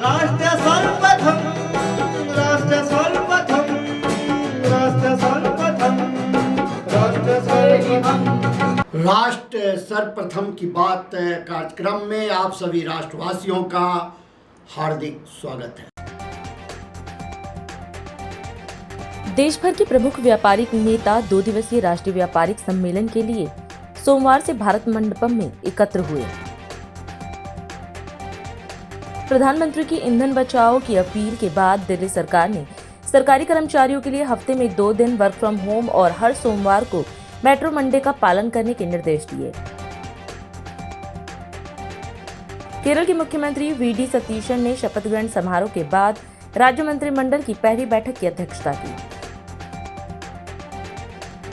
राष्ट्र सर्वप्रथम राष्ट्र सर्वप्रथम राष्ट्र सर्वप्रथम राष्ट्र सर्वप्रथम राष्ट्र सर्वप्रथम की बात कार्यक्रम में आप सभी राष्ट्रवासियों का हार्दिक स्वागत है। देश भर के प्रमुख व्यापारिक नेता 2 दिवसीय राष्ट्रीय व्यापारिक सम्मेलन के लिए सोमवार से भारत मंडपम में एकत्र हुए। प्रधानमंत्री की ईंधन बचाओ की अपील के बाद दिल्ली सरकार ने सरकारी कर्मचारियों के लिए हफ्ते में 2 दिन वर्क फ्रॉम होम और हर सोमवार को मेट्रो मंडे का पालन करने के निर्देश दिए। केरल के मुख्यमंत्री वीडी सतीशन ने शपथ ग्रहण समारोह के बाद राज्य मंत्रिमंडल की पहली बैठक की अध्यक्षता की।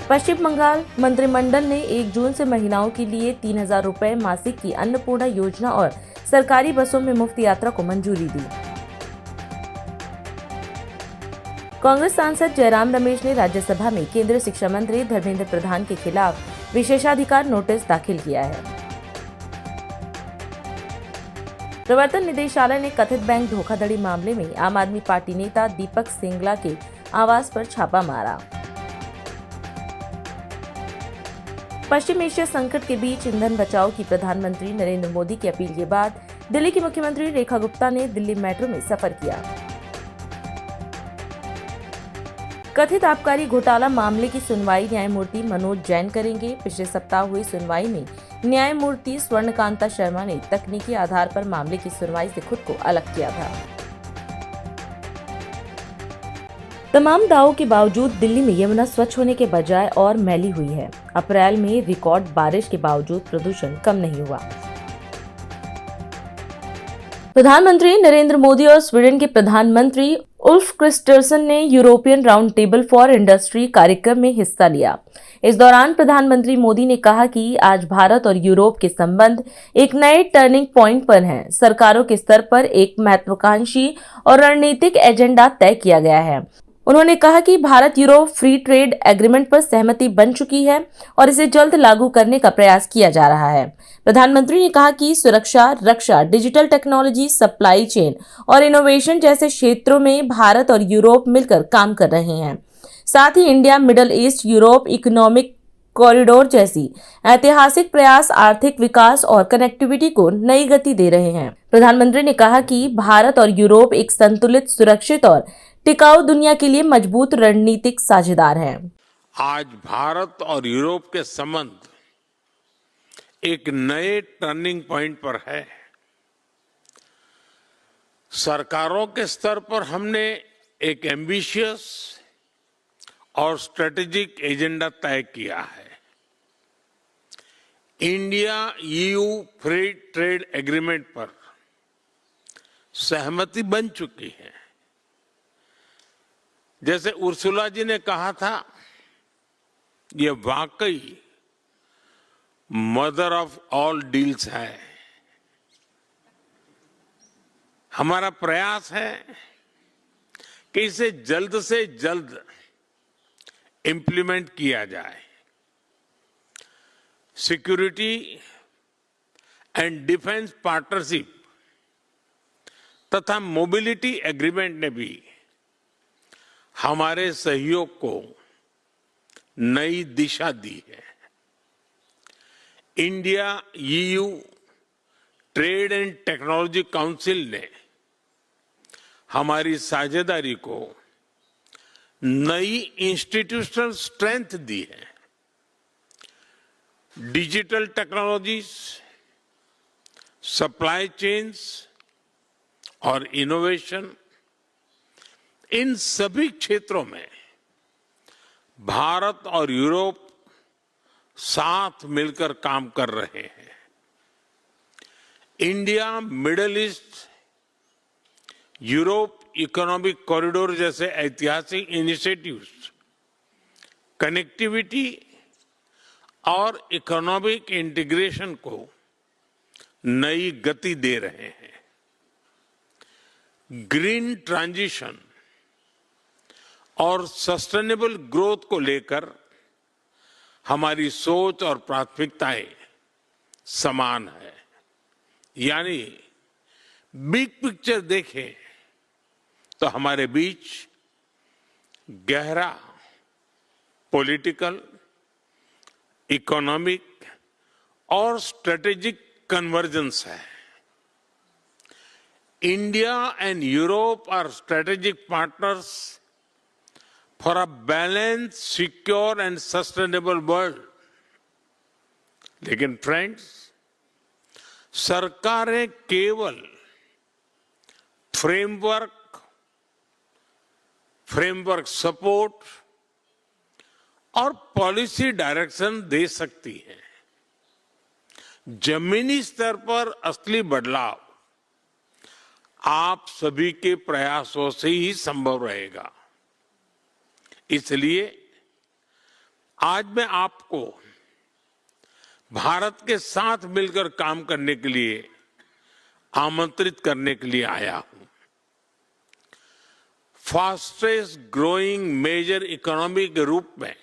पश्चिम बंगाल मंत्रिमंडल ने 1 जून से महिलाओं के लिए 3,000 रुपए मासिक की अन्नपूर्णा योजना और सरकारी बसों में मुफ्त यात्रा को मंजूरी दी। कांग्रेस सांसद जयराम रमेश ने राज्यसभा में केंद्रीय शिक्षा मंत्री धर्मेंद्र प्रधान के खिलाफ विशेषाधिकार नोटिस दाखिल किया है। प्रवर्तन निदेशालय ने कथित बैंक धोखाधड़ी मामले में आम आदमी पार्टी नेता दीपक सिंगला के आवास पर छापा मारा। पश्चिम एशिया संकट के बीच ईंधन बचाओ की प्रधानमंत्री नरेंद्र मोदी की अपील के बाद दिल्ली की मुख्यमंत्री रेखा गुप्ता ने दिल्ली मेट्रो में सफर किया। कथित आबकारी घोटाला मामले की सुनवाई न्यायमूर्ति मनोज जैन करेंगे। पिछले सप्ताह हुई सुनवाई में न्यायमूर्ति स्वर्णकांता शर्मा ने तकनीकी आधार पर मामले की सुनवाई से खुद को अलग किया था। तमाम दावों के बावजूद दिल्ली में यमुना स्वच्छ होने के बजाय और मैली हुई है। अप्रैल में रिकॉर्ड बारिश के बावजूद प्रदूषण कम नहीं हुआ। प्रधानमंत्री नरेंद्र मोदी और स्वीडन के प्रधानमंत्री उल्फ क्रिस्टर्सन ने European round table for industry कार्यक्रम में हिस्सा लिया। इस दौरान प्रधानमंत्री मोदी ने कहा कि आज भारत और यूरोप के संबंध एक नए टर्निंग पॉइंट पर हैं। सरकारों के स्तर पर एक महत्वाकांक्षी और रणनीतिक एजेंडा तय किया गया है। उन्होंने कहा कि Bharat Europe free trade agreement पर सहमति बन चुकी है और इसे जल्द लागू करने का प्रयास किया जा रहा है। प्रधानमंत्री ने कहा कि सुरक्षा, रक्षा, डिजिटल टेक्नोलॉजी, सप्लाई चेन और इनोवेशन जैसे क्षेत्रों में भारत और यूरोप मिलकर काम कर रहे हैं। साथ ही India Middle East Europe economic corridor जैसी ऐतिहासिक प्रयास आर्थिक विकास और कनेक्टिविटी को नई गति दे रहे हैं। प्रधानमंत्री ने कहा कि भारत और यूरोप एक संतुलित, सुरक्षित और टिकाऊ दुनिया के लिए मजबूत रणनीतिक साझेदार हैं। आज भारत और यूरोप के संबंध एक नए टर्निंग पॉइंट पर है। सरकारों के स्तर पर हमने एक एम्बिशियस और स्ट्रेटेजिक एजेंडा तय किया है। India EU free trade agreement पर सहमति बन चुकी है। जैसे उर्सुला जी ने कहा था, ये वाकई मदर ऑफ ऑल डील्स है। हमारा प्रयास है कि इसे जल्द से जल्द इंप्लीमेंट किया जाए। सिक्योरिटी एंड डिफेंस पार्टनरशिप तथा मोबिलिटी एग्रीमेंट ने भी हमारे सहयोग को नई दिशा दी है। India EU trade and technology council ने हमारी साझेदारी को नई इंस्टीट्यूशनल स्ट्रेंथ दी है। डिजिटल टेक्नोलॉजीज, सप्लाई चेन्स और इनोवेशन, इन सभी क्षेत्रों में भारत और यूरोप साथ मिलकर काम कर रहे हैं। India middle east Europe economic corridor जैसे ऐतिहासिक इनिशिएटिव्स कनेक्टिविटी और इकोनॉमिक इंटीग्रेशन को नई गति दे रहे हैं। ग्रीन ट्रांजिशन और सस्टेनेबल ग्रोथ को लेकर हमारी सोच और प्राथमिकताएं समान है। यानी बिग पिक्चर देखें तो हमारे बीच गहरा पॉलिटिकल, इकोनॉमिक और स्ट्रेटेजिक कन्वर्जेंस है। India and Europe are strategic partners for a balanced, secure and sustainable world. लेकिन फ्रेंड्स, सरकारें केवल फ्रेमवर्क सपोर्ट और पॉलिसी डायरेक्शन दे सकती हैं। जमीनी स्तर पर असली बदलाव आप सभी के प्रयासों से ही संभव रहेगा। इसलिए आज मैं आपको भारत के साथ मिलकर काम करने के लिए आमंत्रित करने के लिए आया हूं। फास्टेस्ट ग्रोइंग मेजर इकोनॉमी के रूप में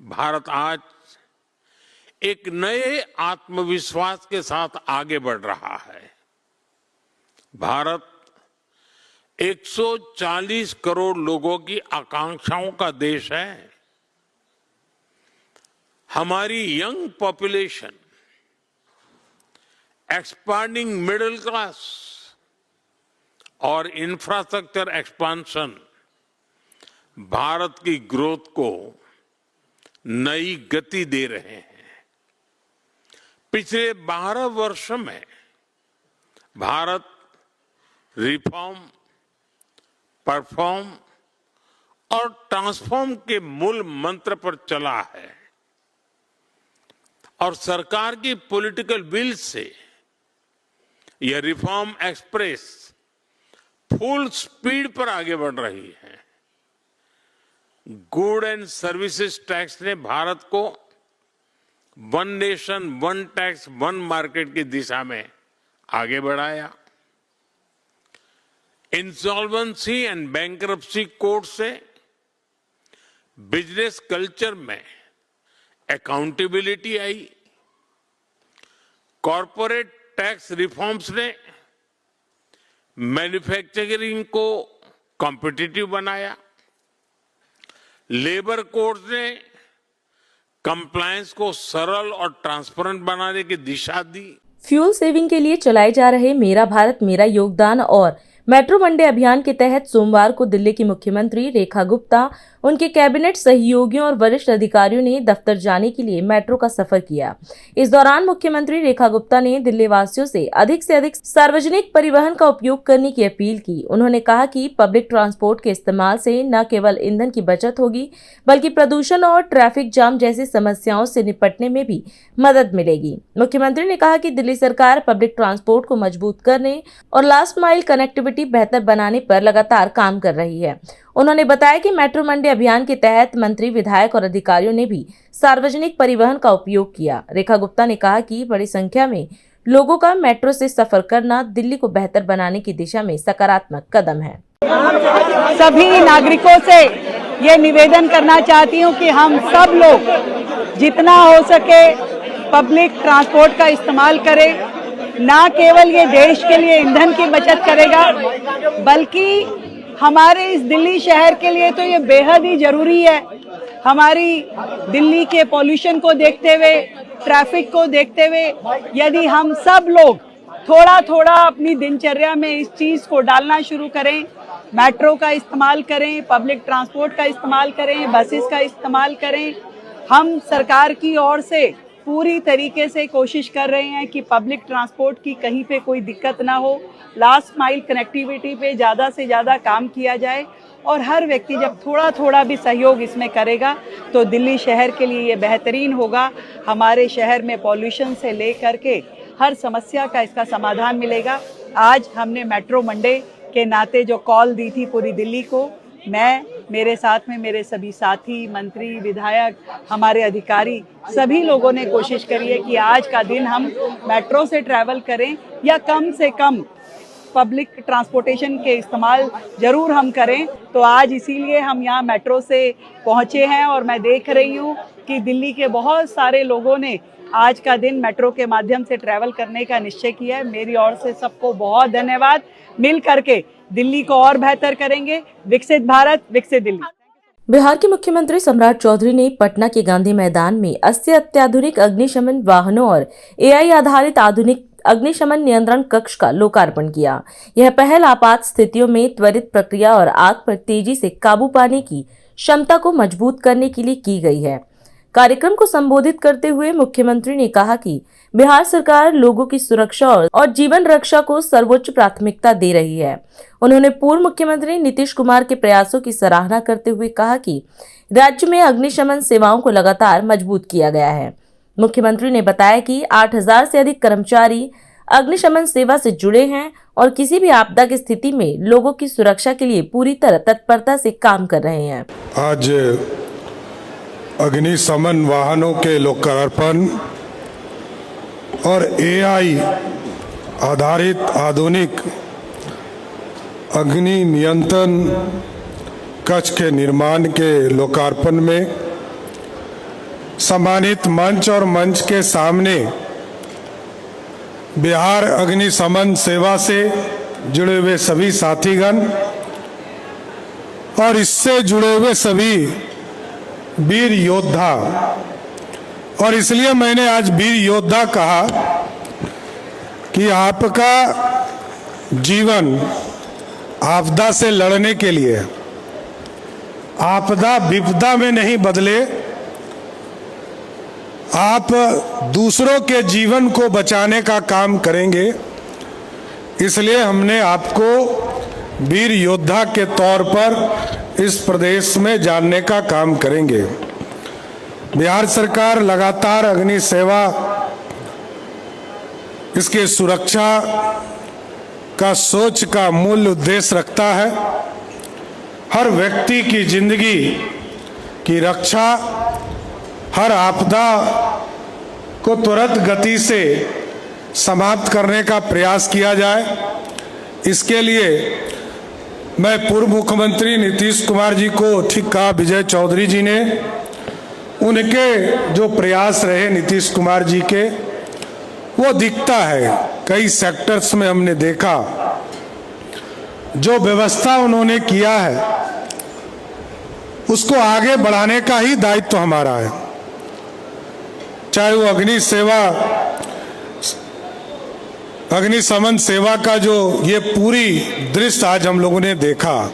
भारत आज एक नए आत्मविश्वास के साथ आगे बढ़ रहा है। भारत 140 करोड़ लोगों की आकांक्षाओं का देश है। हमारी young population, expanding middle class और इंफ्रास्ट्रक्चर एक्सपांशन भारत की ग्रोथ को नई गति दे रहे हैं। पिछले 12 वर्षों में भारत रिफॉर्म, परफॉर्म और ट्रांसफॉर्म के मूल मंत्र पर चला है और सरकार की पॉलिटिकल विल से यह रिफॉर्म एक्सप्रेस फुल स्पीड पर आगे बढ़ रही है। गुड एंड सर्विसेज टैक्स ने भारत को one nation one tax one market की दिशा में आगे बढ़ाया। इंसॉल्वेंसी एंड बैंक्रप्सी कोड से बिजनेस कल्चर में अकाउंटेबिलिटी आई। कॉरपोरेट टैक्स रिफॉर्म्स ने मैन्युफैक्चरिंग को कॉम्पिटिटिव बनाया। लेबर कोड्स ने कंप्लायंस को सरल और ट्रांसपेरेंट बनाने की दिशा दी। फ्यूल सेविंग के लिए चलाए जा रहे मेरा भारत मेरा योगदान और मेट्रो मंडे अभियान के तहत सोमवार को दिल्ली की मुख्यमंत्री रेखा गुप्ता, उनके कैबिनेट सहयोगियों और वरिष्ठ अधिकारियों ने दफ्तर जाने के लिए मेट्रो का सफर किया। इस दौरान मुख्यमंत्री रेखा गुप्ता ने दिल्ली वासियों से अधिक सार्वजनिक परिवहन का उपयोग करने की अपील की। उन्होंने कहा कि पब्लिक ट्रांसपोर्ट के इस्तेमाल से न केवल ईंधन की बचत होगी, बल्कि प्रदूषण और ट्रैफिक जाम जैसी समस्याओं से निपटने में भी मदद मिलेगी। मुख्यमंत्री ने कहा कि दिल्ली सरकार पब्लिक ट्रांसपोर्ट को मजबूत करने और लास्ट माइल कनेक्टिविटी बेहतर बनाने पर लगातार काम कर रही है। उन्होंने बताया कि मेट्रो मंडे अभियान के तहत मंत्री, विधायक और अधिकारियों ने भी सार्वजनिक परिवहन का उपयोग किया। रेखा गुप्ता ने कहा कि बड़ी संख्या में लोगों का मेट्रो से सफर करना दिल्ली को बेहतर बनाने की दिशा में सकारात्मक कदम है। सभी नागरिकों से ये निवेदन करना चाहती हूँ कि हम सब लोग जितना हो सके पब्लिक ट्रांसपोर्ट का इस्तेमाल करें। ना केवल ये देश के लिए ईंधन की बचत करेगा, बल्कि हमारे इस दिल्ली शहर के लिए तो ये बेहद ही जरूरी है। हमारी दिल्ली के पॉल्यूशन को देखते हुए, ट्रैफिक को देखते हुए, यदि हम सब लोग थोड़ा थोड़ा अपनी दिनचर्या में इस चीज को डालना शुरू करें, मेट्रो का इस्तेमाल करें, पब्लिक ट्रांसपोर्ट का इस्तेमाल करें, बसेस का इस्तेमाल करें। हम सरकार की ओर से पूरी तरीके से कोशिश कर रहे हैं कि पब्लिक ट्रांसपोर्ट की कहीं पे कोई दिक्कत ना हो। लास्ट माइल कनेक्टिविटी पे ज़्यादा से ज़्यादा काम किया जाए और हर व्यक्ति जब थोड़ा थोड़ा भी सहयोग इसमें करेगा तो दिल्ली शहर के लिए ये बेहतरीन होगा। हमारे शहर में पॉल्यूशन से लेकर के हर समस्या का इसका समाधान मिलेगा। आज हमने मेट्रो मंडे के नाते जो कॉल दी थी पूरी दिल्ली को, मैं, मेरे साथ में मेरे सभी साथी, मंत्री, विधायक, हमारे अधिकारी, सभी लोगों ने कोशिश करी है कि आज का दिन हम मेट्रो से ट्रैवल करें या कम से कम पब्लिक ट्रांसपोर्टेशन के इस्तेमाल जरूर हम करें। तो आज इसीलिए हम यहाँ मेट्रो से पहुँचे हैं और मैं देख रही हूँ कि दिल्ली के बहुत सारे लोगों ने आज का दिन मेट्रो के माध्यम से ट्रैवल करने का निश्चय किया है। मेरी ओर से सबको बहुत धन्यवाद। मिल करके दिल्ली को और बेहतर करेंगे। विकसित भारत, विकसित दिल्ली। बिहार के मुख्यमंत्री सम्राट चौधरी ने पटना के गांधी मैदान में 80 अत्याधुनिक अग्निशमन वाहनों और एआई आधारित आधुनिक अग्निशमन नियंत्रण कक्ष का लोकार्पण किया। यह पहल आपात स्थितियों में त्वरित प्रक्रिया और आग पर तेजी से काबू पाने की क्षमता को मजबूत करने के लिए की गई है। कार्यक्रम को संबोधित करते हुए मुख्यमंत्री ने कहा कि बिहार सरकार लोगों की सुरक्षा और जीवन रक्षा को सर्वोच्च प्राथमिकता दे रही है। उन्होंने पूर्व मुख्यमंत्री नीतीश कुमार के प्रयासों की सराहना करते हुए कहा कि राज्य में अग्निशमन सेवाओं को लगातार मजबूत किया गया है। मुख्यमंत्री ने बताया कि 8000 से अधिक कर्मचारी अग्निशमन सेवा से जुड़े हैं और किसी भी आपदा की स्थिति में लोगों की सुरक्षा के लिए पूरी तरह तत्परता से काम कर रहे हैं। आज अग्निशमन वाहनों के लोकार्पण और एआई आधारित आधुनिक अग्नि नियंत्रण कक्ष के निर्माण के लोकार्पण में सम्मानित मंच और मंच के सामने बिहार अग्निशमन सेवा से जुड़े हुए सभी साथीगण और इससे जुड़े हुए सभी वीर योद्धा, और इसलिए मैंने आज वीर योद्धा कहा कि आपका जीवन आपदा से लड़ने के लिए आपदा विपदा में नहीं बदले, आप दूसरों के जीवन को बचाने का काम करेंगे। इसलिए हमने आपको वीर योद्धा के तौर पर इस प्रदेश में जानने का काम करेंगे। बिहार सरकार लगातार अग्नि सेवा, इसके सुरक्षा का सोच का मूल उद्देश्य रखता है। हर व्यक्ति की जिंदगी की रक्षा, हर आपदा को तुरंत गति से समाप्त करने का प्रयास किया जाए। इसके लिए मैं पूर्व मुख्यमंत्री नीतीश कुमार जी को ठीक कहा, विजय चौधरी जी ने, उनके जो प्रयास रहे नीतीश कुमार जी के, वो दिखता है। कई सेक्टर्स में हमने देखा जो व्यवस्था उन्होंने किया है उसको आगे बढ़ाने का ही दायित्व हमारा है। चाहे वो अग्निशमन सेवा का जो ये पूरी दृश्य आज हम लोगों ने देखा,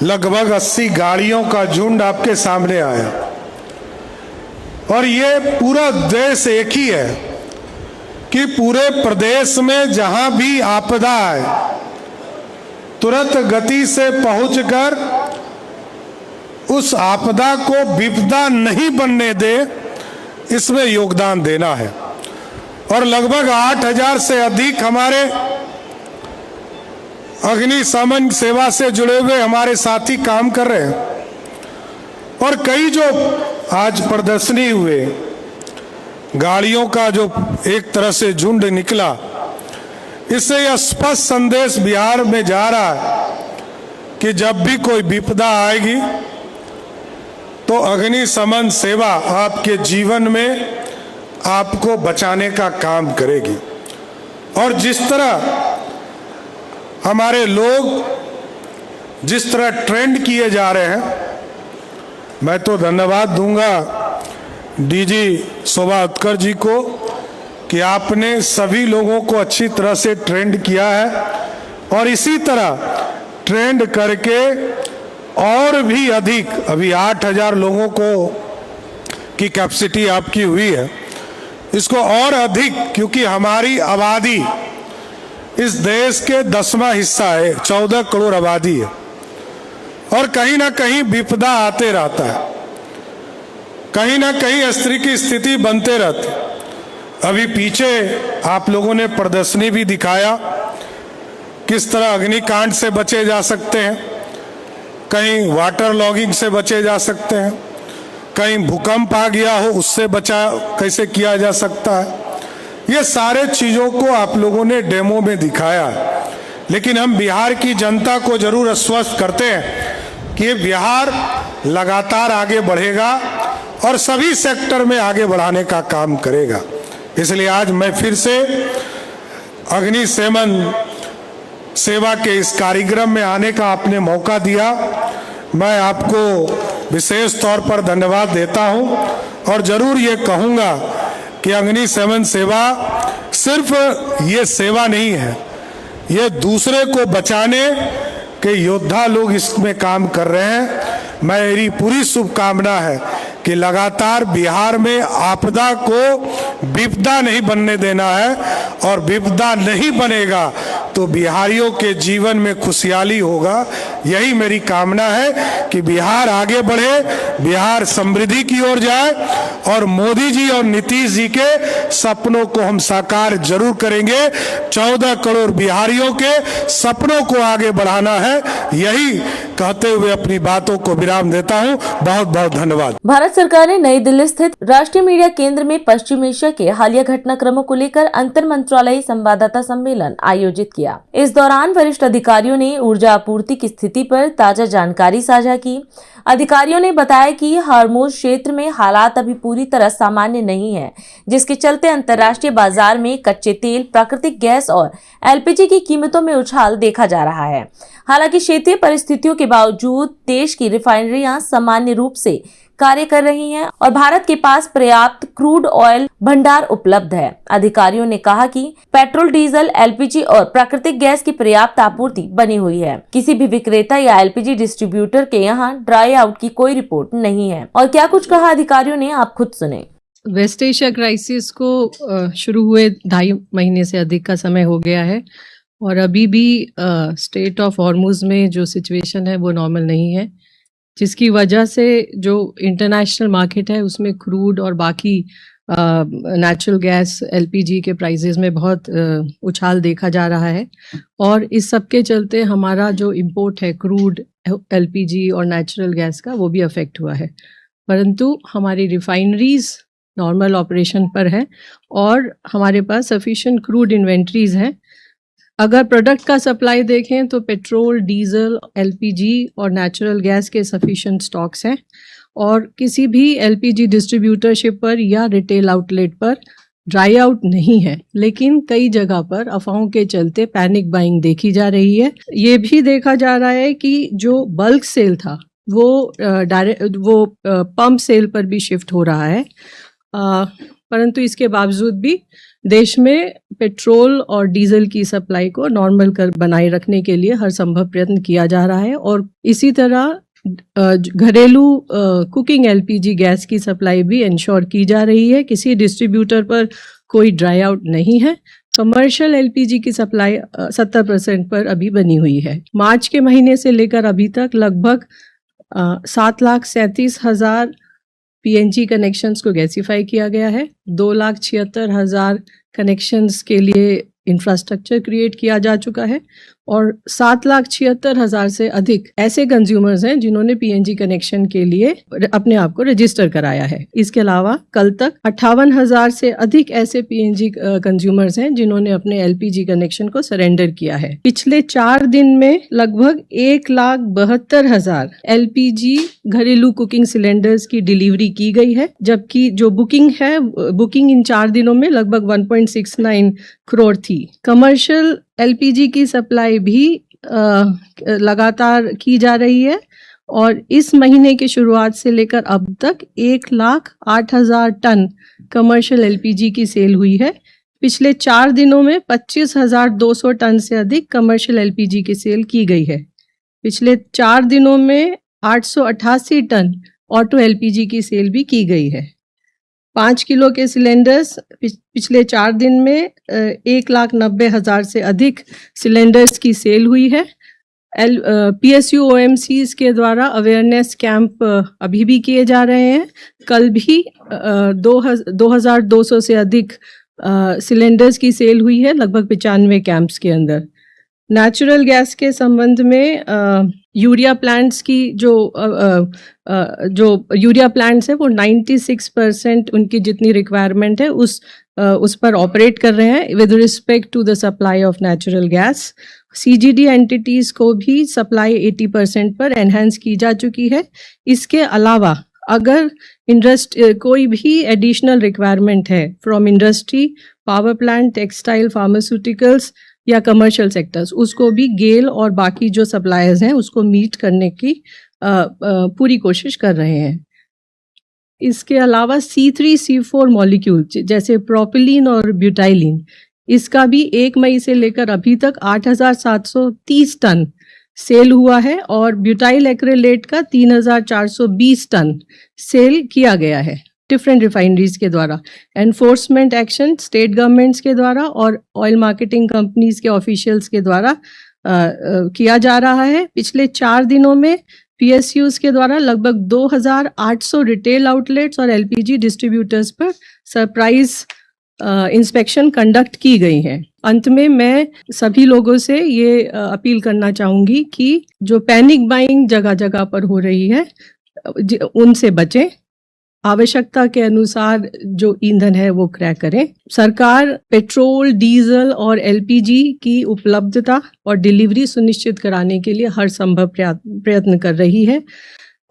लगभग 80 गाड़ियों का झुंड आपके सामने आया और ये पूरा देश एक ही है कि पूरे प्रदेश में जहां भी आपदा है तुरंत गति से पहुंचकर उस आपदा को विपदा नहीं बनने दे, इसमें योगदान देना है। और लगभग 8000 से अधिक हमारे अग्निशमन सेवा से जुड़े हुए हमारे साथी काम कर रहे हैं। और कई जो आज प्रदर्शनी हुए गाड़ियों का जो एक तरह से झुंड निकला, इससे यह स्पष्ट संदेश बिहार में जा रहा है कि जब भी कोई विपदा आएगी तो अग्निशमन सेवा आपके जीवन में आपको बचाने का काम करेगी। और जिस तरह हमारे लोग जिस तरह ट्रेंड किए जा रहे हैं, मैं तो धन्यवाद दूंगा डीजी शोभा उत्कर्ष जी को कि आपने सभी लोगों को अच्छी तरह से ट्रेंड किया है और इसी तरह ट्रेंड करके और भी अधिक, अभी 8000 लोगों को की कैपेसिटी आपकी हुई है, इसको और अधिक, क्योंकि हमारी आबादी इस देश के 10वां हिस्सा है, 14 करोड़ आबादी है और कहीं ना कहीं विपदा आते रहता है, कहीं ना कहीं स्त्री की स्थिति बनते रहती। अभी पीछे आप लोगों ने प्रदर्शनी भी दिखाया किस तरह अग्निकांड से बचे जा सकते हैं, कहीं वाटर लॉगिंग से बचे जा सकते हैं, कहीं भूकंप आ गया हो उससे बचाव कैसे किया जा सकता है। ये सारे चीज़ों को आप लोगों ने डेमो में दिखाया है। लेकिन हम बिहार की जनता को जरूर आश्वस्त करते हैं कि बिहार लगातार आगे बढ़ेगा और सभी सेक्टर में आगे बढ़ाने का काम करेगा। इसलिए आज मैं फिर से अग्निशमन सेवा के इस कार्यक्रम में आने का आपने मौका दिया, मैं आपको विशेष तौर पर धन्यवाद देता हूं और जरूर ये कहूंगा कि अग्निशमन सेवा सिर्फ ये सेवा नहीं है, ये दूसरे को बचाने के योद्धा लोग इसमें काम कर रहे हैं। मेरी पूरी शुभकामना है कि लगातार बिहार में आपदा को विपदा नहीं बनने देना है, और विपदा नहीं बनेगा तो बिहारियों के जीवन में खुशहाली होगा। यही मेरी कामना है कि बिहार आगे बढ़े, बिहार समृद्धि की ओर जाए, और मोदी जी और नीतीश जी के सपनों को हम साकार जरूर करेंगे। 14 करोड़ बिहारियों के सपनों को आगे बढ़ाना है, यही कहते हुए अपनी बातों को विराम देता हूं। बहुत बहुत धन्यवाद। भारत सरकार ने नई दिल्ली स्थित राष्ट्रीय मीडिया केंद्र में पश्चिम एशिया के हालिया घटनाक्रमों को लेकर अंतर मंत्रालयी संवाददाता सम्मेलन आयोजित किया। इस दौरान वरिष्ठ अधिकारियों ने ऊर्जा आपूर्ति की स्थिति पर ताजा जानकारी साझा की। अधिकारियों ने बताया कि हार्मोज क्षेत्र में हालात अभी पूरी तरह सामान्य नहीं है, जिसके चलते अंतर्राष्ट्रीय बाजार में कच्चे तेल, प्राकृतिक गैस और एलपीजी की कीमतों में उछाल देखा जा रहा है। हालांकि क्षेत्रीय परिस्थितियों के बावजूद देश की रिफाइनरियां सामान्य रूप से कार्य कर रही हैं और भारत के पास पर्याप्त क्रूड ऑयल भंडार उपलब्ध है। अधिकारियों ने कहा कि पेट्रोल, डीजल, एलपीजी और प्राकृतिक गैस की पर्याप्त आपूर्ति बनी हुई है। किसी भी विक्रेता या एलपीजी डिस्ट्रीब्यूटर के यहाँ ड्राई आउट की कोई रिपोर्ट नहीं है। और क्या कुछ कहा अधिकारियों ने, आप खुद सुने। वेस्ट एशिया क्राइसिस को शुरू हुए 2.5 महीने से अधिक का समय हो गया है, और अभी भी स्टेट ऑफ हॉर्मुज में जो सिचुएशन है वो नॉर्मल नहीं है, जिसकी वजह से जो इंटरनेशनल मार्केट है उसमें क्रूड और बाकी नेचुरल गैस, एलपीजी के प्राइसेस में बहुत उछाल देखा जा रहा है। और इस सब के चलते हमारा जो इंपोर्ट है क्रूड, एलपीजी और नेचुरल गैस का, वो भी अफेक्ट हुआ है। परंतु हमारी रिफाइनरीज नॉर्मल ऑपरेशन पर है और हमारे पास सफिशिएंट क्रूड इन्वेंट्रीज हैं। अगर प्रोडक्ट का सप्लाई देखें तो पेट्रोल, डीजल, एलपीजी और नेचुरल गैस के सफिशिएंट स्टॉक्स हैं, और किसी भी एलपीजी डिस्ट्रीब्यूटरशिप पर या रिटेल आउटलेट पर ड्राई आउट नहीं है। लेकिन कई जगह पर अफवाहों के चलते पैनिक बाइंग देखी जा रही है। ये भी देखा जा रहा है कि जो बल्क सेल था वो पंप सेल पर भी शिफ्ट हो रहा है। परंतु इसके बावजूद भी देश में पेट्रोल और डीजल की सप्लाई को नॉर्मल बनाए रखने के लिए हर संभव प्रयत्न किया जा रहा है। और इसी तरह घरेलू कुकिंग एलपीजी गैस की सप्लाई भी इंश्योर की जा रही है। किसी डिस्ट्रीब्यूटर पर कोई ड्राई आउट नहीं है। कमर्शियल एलपीजी की सप्लाई 70% पर अभी बनी हुई है। मार्च के महीने से लेकर अभी तक लगभग 7,37,000 पीएनजी कनेक्शंस को गैसीफाई किया गया है। 2,76,000 कनेक्शंस के लिए इंफ्रास्ट्रक्चर क्रिएट किया जा चुका है, और 7,76,000 से अधिक ऐसे कंज्यूमर्स हैं जिन्होंने पीएनजी कनेक्शन के लिए अपने आप को रजिस्टर कराया है। इसके अलावा कल तक 58,000 से अधिक ऐसे पीएनजी कंज्यूमर्स हैं जिन्होंने अपने एलपीजी कनेक्शन को सरेंडर किया है। पिछले 4 दिन में लगभग 1,72,000 एलपीजी घरेलू कुकिंग सिलेंडर्स की डिलीवरी की गई है, जबकि जो बुकिंग इन 4 दिनों में लगभग 1.69 करोड़ थी। कमर्शियल एलपीजी की सप्लाई भी लगातार की जा रही है, और इस महीने की शुरुआत से लेकर अब तक 1,08,000 टन कमर्शियल एलपीजी की सेल हुई है। पिछले 4 दिनों में 25,200 टन से अधिक कमर्शियल एलपीजी की सेल की गई है। पिछले 4 दिनों में 888 टन ऑटो एलपीजी की सेल भी की गई है। 5 किलो के सिलेंडर्स पिछले 4 दिन में 1,90,000 से अधिक सिलेंडर्स की सेल हुई है। PSU OMCs के द्वारा अवेयरनेस कैंप अभी भी किए जा रहे हैं। कल भी 2,200 से अधिक सिलेंडर्स की सेल हुई है लगभग 95 कैंप्स के अंदर। नेचुरल गैस के संबंध में यूरिया प्लांट्स की जो यूरिया प्लांट्स है वो 96% उनकी जितनी रिक्वायरमेंट है उस पर ऑपरेट कर रहे हैं with respect to the supply of natural gas. CGD entities को भी सप्लाई 80% पर एनहांस की जा चुकी है। इसके अलावा अगर कोई भी एडिशनल रिक्वायरमेंट है from industry, power plant, textile, pharmaceuticals या कमर्शियल सेक्टर्स, उसको भी गेल और बाकी जो सप्लायर्स हैं उसको मीट करने की पूरी कोशिश कर रहे हैं। इसके अलावा C3, C4 मॉलिक्यूल जैसे प्रोपिलीन और ब्यूटाइलिन, इसका भी 1 मई से लेकर अभी तक 8,730 टन सेल हुआ है और ब्यूटाइल एक्रिलेट का 3,420 टन सेल किया गया है डिफरेंट रिफाइनरीज के द्वारा। एनफोर्समेंट एक्शन स्टेट गवर्नमेंट्स के द्वारा और ऑयल मार्केटिंग कंपनीज के ऑफिशियल्स के द्वारा किया जा रहा है। पिछले 4 दिनों में PSUs के द्वारा लगभग 2,800 रिटेल आउटलेट्स और LPG डिस्ट्रीब्यूटर्स पर सरप्राइज इंस्पेक्शन कंडक्ट की गई है। अंत में मैं सभी लोगों से ये अपील करना चाहूंगी कि जो पैनिक बाइंग जगह जगह पर हो रही है उनसे बचें। आवश्यकता के अनुसार जो ईंधन है वो क्रय करें। सरकार पेट्रोल, डीजल और LPG की उपलब्धता और डिलीवरी सुनिश्चित कराने के लिए हर संभव प्रयत्न कर रही है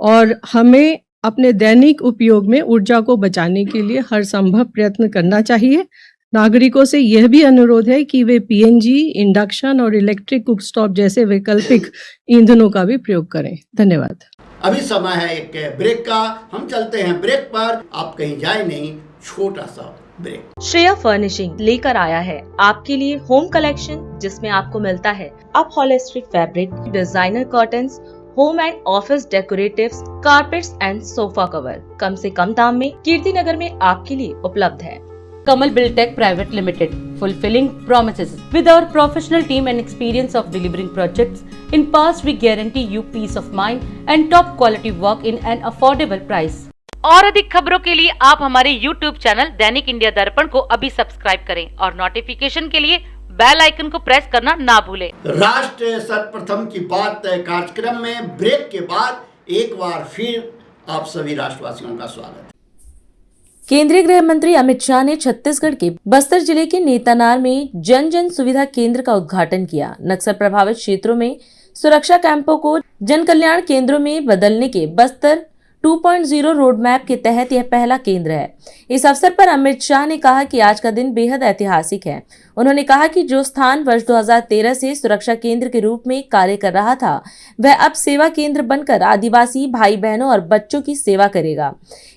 और हमें अपने दैनिक उपयोग में ऊर्जा को बचाने के लिए हर संभव प्रयत्न करना चाहिए। नागरिकों से यह भी अनुरोध है कि वे PNG, इंडक्शन और इलेक्ट्रिक कुक स्टॉव जैसे वैकल्पिक ईंधनों का भी प्रयोग करें। धन्यवाद। अभी समय है एक ब्रेक का, हम चलते हैं ब्रेक पर, आप कहीं जाए नहीं, छोटा सा ब्रेक। श्रेया फर्निशिंग लेकर आया है आपके लिए होम कलेक्शन, जिसमें आपको मिलता है अप holistic fabric, designer curtains, home and office decoratives, carpets and sofa cover कम से कम दाम में कीर्ति नगर में आपके लिए उपलब्ध है। Kamal Buildtech Private Limited, fulfilling promises. With our professional team and experience of delivering projects, in past we guarantee you peace of mind and top quality work in an affordable price. और अधिक खबरों के लिए आप हमारे YouTube channel दैनिक India दर्पण को अभी सब्सक्राइब करें और नोटिफिकेशन के लिए बेल आइकन को प्रेस करना ना भूलें। राष्ट्र सर्वप्रथम की बात कार्यक्रम में ब्रेक के बाद एक बार फिर आप सभी राष्ट्रवासियों का स्वागत है। केंद्रीय गृह मंत्री अमित शाह ने छत्तीसगढ़ के बस्तर जिले के नेतानार में जन जन सुविधा केंद्र का उद्घाटन किया। नक्सल प्रभावित क्षेत्रों में सुरक्षा कैंपों को जन कल्याण केंद्रों में बदलने के बस्तर 2.0 रोड मैप के तहत यह पहला केंद्र है। इस अवसर पर अमित शाह ने कहा कि आज का दिन बेहद ऐतिहासिक है। उन्होंने कहा कि जो स्थान वर्ष 2013 से सुरक्षा केंद्र के रूप में कार्य कर रहा था, वह अब सेवा केंद्र बनकर आदिवासी भाई बहनों और बच्चों की सेवा करेगा।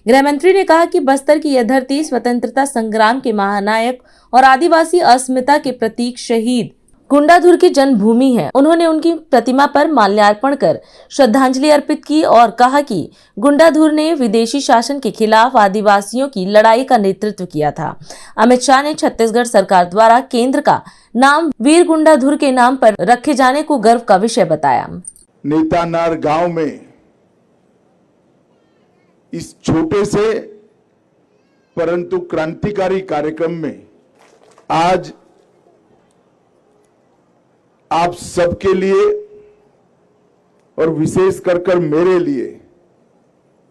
गृह मंत्री ने कहा कि बस्तर की यह धरती स्वतंत्रता संग्राम के महानायक और आदिवासी अस्मिता के प्रतीक शहीद गुंडाधुर की जन्मभूमि है। उन्होंने उनकी प्रतिमा पर माल्यार्पण कर श्रद्धांजलि अर्पित की और कहा कि गुंडाधुर ने विदेशी शासन के खिलाफ आदिवासियों की लड़ाई का नेतृत्व किया था। अमित शाह ने छत्तीसगढ़ सरकार द्वारा केंद्र का नाम वीर गुंडाधुर के नाम पर रखे जाने को गर्व का विषय बताया। नेतानार गांव में इस छोटे से परंतु क्रांतिकारी कार्यक्रम में आज आप सबके लिए और विशेष कर मेरे लिए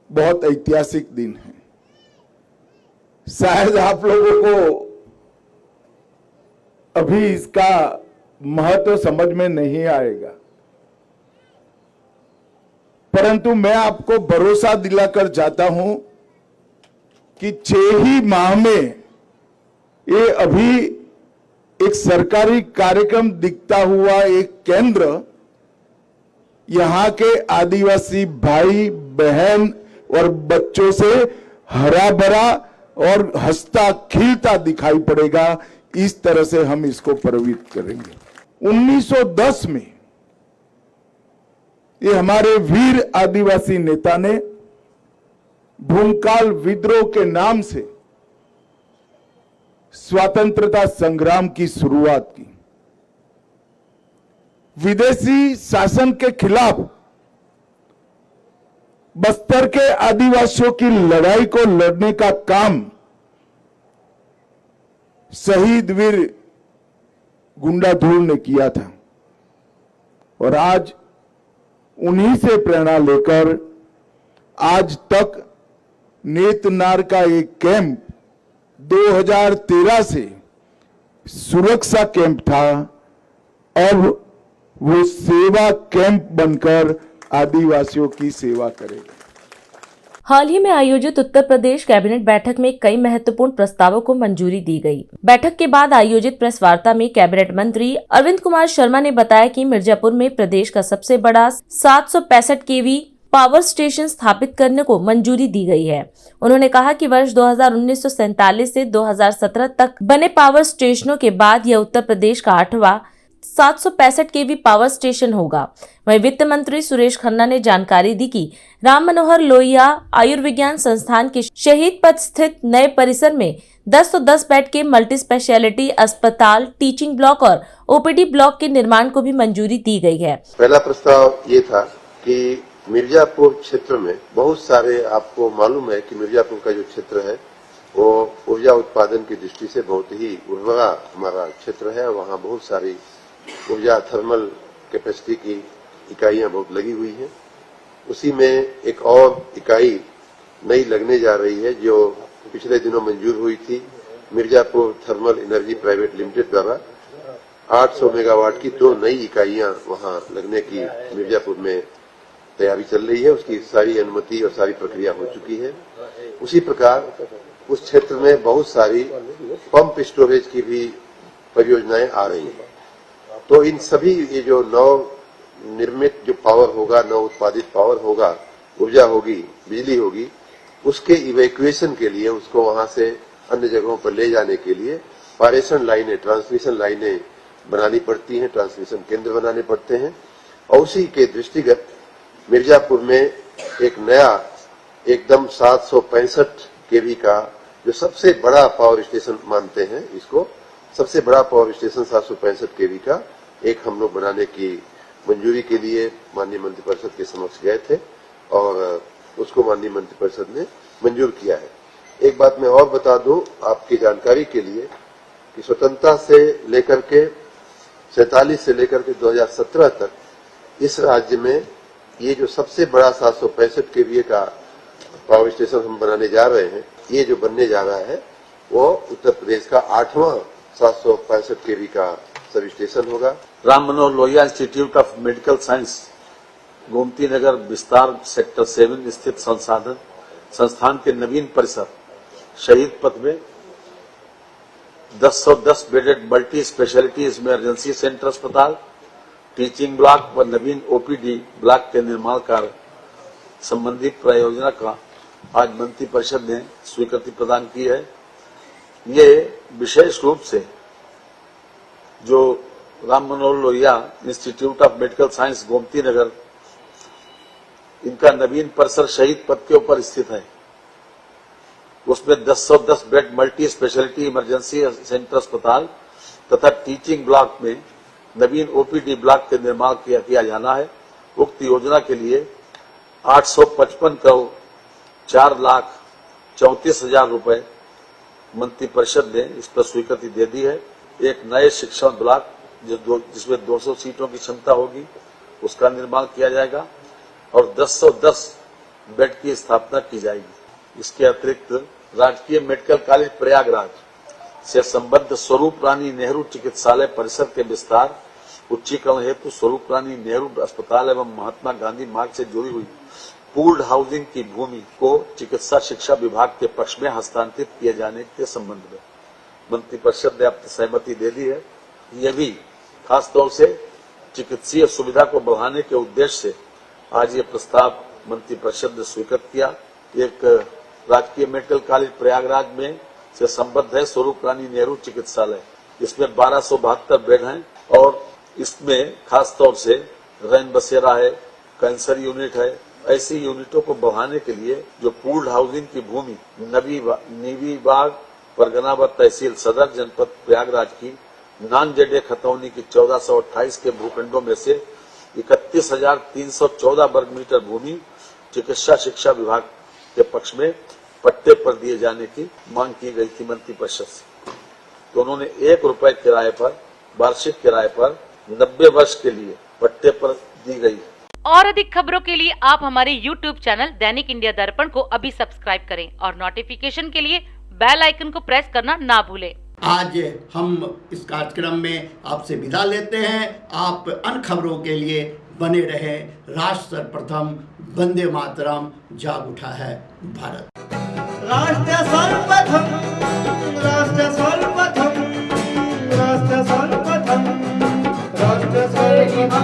बहुत ऐतिहासिक दिन है। शायद आप लोगों को अभी इसका महत्व समझ में नहीं आएगा, परंतु मैं आपको भरोसा दिलाकर जाता हूं कि 6 ही माह में ये अभी एक सरकारी कार्यक्रम दिखता हुआ एक केंद्र यहां के आदिवासी भाई बहन और बच्चों से हरा भरा और हंसता खिलता दिखाई पड़ेगा। इस तरह से हम इसको प्रभावित करेंगे। 1910 में ये हमारे वीर आदिवासी नेता ने भूमकाल विद्रोह के नाम से स्वतंत्रता संग्राम की शुरुआत की। विदेशी शासन के खिलाफ बस्तर के आदिवासियों की लड़ाई को लड़ने का काम शहीद वीर गुंडाधुर ने किया था और आज उन्हीं से प्रेरणा लेकर आज तक नेतनार का एक कैंप 2013 से सुरक्षा कैंप था, अब वो सेवा कैंप बनकर आदिवासियों की सेवा करेगा। हाल ही में आयोजित उत्तर प्रदेश कैबिनेट बैठक में कई महत्वपूर्ण प्रस्तावों को मंजूरी दी गई। बैठक के बाद आयोजित प्रेस वार्ता में कैबिनेट मंत्री अरविंद कुमार शर्मा ने बताया कि मिर्जापुर में प्रदेश का सबसे बड़ा 765 केवी पावर स्टेशन स्थापित करने को मंजूरी दी गई है। उन्होंने कहा कि वर्ष 1947 से 2017 तक बने पावर स्टेशनों के बाद यह उत्तर प्रदेश का 8वां 765 केवी पावर स्टेशन होगा। वहीं वित्त मंत्री सुरेश खन्ना ने जानकारी दी कि राम मनोहर लोहिया आयुर्विज्ञान संस्थान के शहीद पथ स्थित नए परिसर में 10 बेड के मल्टी स्पेशलिटी अस्पताल, टीचिंग ब्लॉक और ओपीडी ब्लॉक के निर्माण को भी मंजूरी दी गई है। पहला प्रस्ताव ये था कि मिर्जापुर क्षेत्र में बहुत सारे, आपको मालूम है कि मिर्जापुर का जो क्षेत्र है वो ऊर्जा उत्पादन की दृष्टि से बहुत ही उर्वरा हमारा क्षेत्र है। वहाँ बहुत सारी ऊर्जा थर्मल कैपेसिटी की इकाइयां बहुत लगी हुई हैं। उसी में एक और इकाई नई लगने जा रही है जो पिछले दिनों मंजूर हुई थी Mirzapur thermal energy private limited द्वारा। 800 मेगावाट की 2 नई इकाइयां वहां लगने की मिर्जापुर में तैयारी चल रही है। उसकी सारी अनुमति और सारी प्रक्रिया हो चुकी है। उसी प्रकार उस क्षेत्र में बहुत सारी पंप स्टोरेज की भी परियोजनाएं आ रही हैं। तो इन सभी ये जो नव निर्मित जो पावर होगा, नव उत्पादित पावर होगा, ऊर्जा होगी, बिजली होगी, उसके इवैक्यूएशन के लिए, उसको वहां से अन्य जगहों पर ले जाने के लिए पारेषण लाइनें, ट्रांसमिशन लाइनें बनानी पड़ती हैं, ट्रांसमिशन केंद्र बनाने पड़ते हैं। और उसी के दृष्टिगत मिर्जापुर में एक नया एकदम 765 केवी का जो सबसे बड़ा पावर स्टेशन मानते हैं इसको, सबसे बड़ा पावर स्टेशन 765 केवी का एक हम लोग बनाने की मंजूरी के लिए माननीय मंत्रिपरिषद के समक्ष गए थे और उसको माननीय मंत्रिपरिषद ने मंजूर किया है। एक बात मैं और बता दूं आपकी जानकारी के लिए कि स्वतंत्रता से लेकर के 47 से लेकर के 2017 तक इस राज्य में ये जो सबसे बड़ा 765 केवी का पावर स्टेशन हम बनाने जा रहे हैं, ये जो बनने जा रहा है वो उत्तर प्रदेश का 8वां 765 केवी का सब स्टेशन होगा। Ram Manohar Lohia Institute of Medical Science Gomti Nagar Vistar sector 7 स्थित संस्थान के नवीन परिसर शहीद पथ में 10 bedded multi speciality emergency centre अस्पताल, टीचिंग ब्लॉक व नवीन ओपीडी ब्लॉक के निर्माण कार्य संबंधी परियोजना का आज मंत्रिपरिषद ने स्वीकृति प्रदान की है। ये विशेष रूप से जो Ram Manohar Lohia Institute of Medical Science Gomti Nagar, इनका नवीन परिसर शहीद पथ के ऊपर स्थित है। उसमें 10 bed multi speciality emergency centre अस्पताल तथा टीचिंग ब्लॉक में नवीन ओपीडी ब्लॉक के निर्माण किया जाना है। उक्त योजना के लिए 855 करोड़ 4,34,000 रुपए मंत्रिपरिषद ने इस पर स्वीकृति दे दी है। एक नए शिक्षण ब्लॉक जिसमें 200 सीटों की क्षमता होगी उसका निर्माण किया जाएगा और 10 बेड की स्थापना की जाएगी। इसके अतिरिक्त राजकीय मेडिकल कॉलेज प्रयागराज से संबद्ध स्वरूप रानी नेहरू चिकित्सालय परिसर के विस्तार उच्चीकरण हेतु स्वरूप रानी नेहरू अस्पताल एवं महात्मा गांधी मार्ग से जुड़ी हुई पूल्ड हाउसिंग की भूमि को चिकित्सा शिक्षा विभाग के पक्ष में हस्तांतरित किए जाने के संबंध में मंत्रिपरिषद ने अपनी सहमति दे दी है। यह भी खासतौर से चिकित्सीय सुविधा को बढ़ाने के उद्देश्य से आज ये प्रस्ताव मंत्रिपरिषद ने स्वीकृत किया। एक राजकीय मेडिकल कॉलेज प्रयागराज में से संबद्ध है स्वरूप रानी नेहरू चिकित्सालय। इसमें 1272 बेड हैं और इसमें खासतौर से रैन बसेरा है, कैंसर यूनिट है। ऐसी यूनिटों को बढ़ाने के लिए जो पूल्ड हाउसिंग की भूमि नीवी बाग परगना व तहसील सदर जनपद प्रयागराज की नान जेडे खतौनी की 1428 के भूखंडों में से 31,314 वर्ग मीटर भूमि चिकित्सा शिक्षा विभाग के पक्ष में पट्टे पर दिए जाने की मांग की गई थी मंत्रिपरिषद से। तो उन्होंने ₹1 किराए पर, वार्षिक किराए पर 90 वर्ष के लिए पट्टे पर दी गई। और अधिक खबरों के लिए आप हमारे YouTube चैनल दैनिक इंडिया दर्पण को अभी सब्सक्राइब करें और नोटिफिकेशन के लिए बेल आइकन को प्रेस करना ना भूलें। आज हम इस कार्यक्रम में आपसे विदा लेते हैं। आप अन्य खबरों के लिए बने रहे। राष्ट्र सर्वप्रथम, वंदे मातरम, जाग उठा है भारत। राष्ट्र सर्वप्रथम, राष्ट्र सर्वप्रथम, राष्ट्र सर्वप्रथम, राष्ट्र सर्वप्रथम।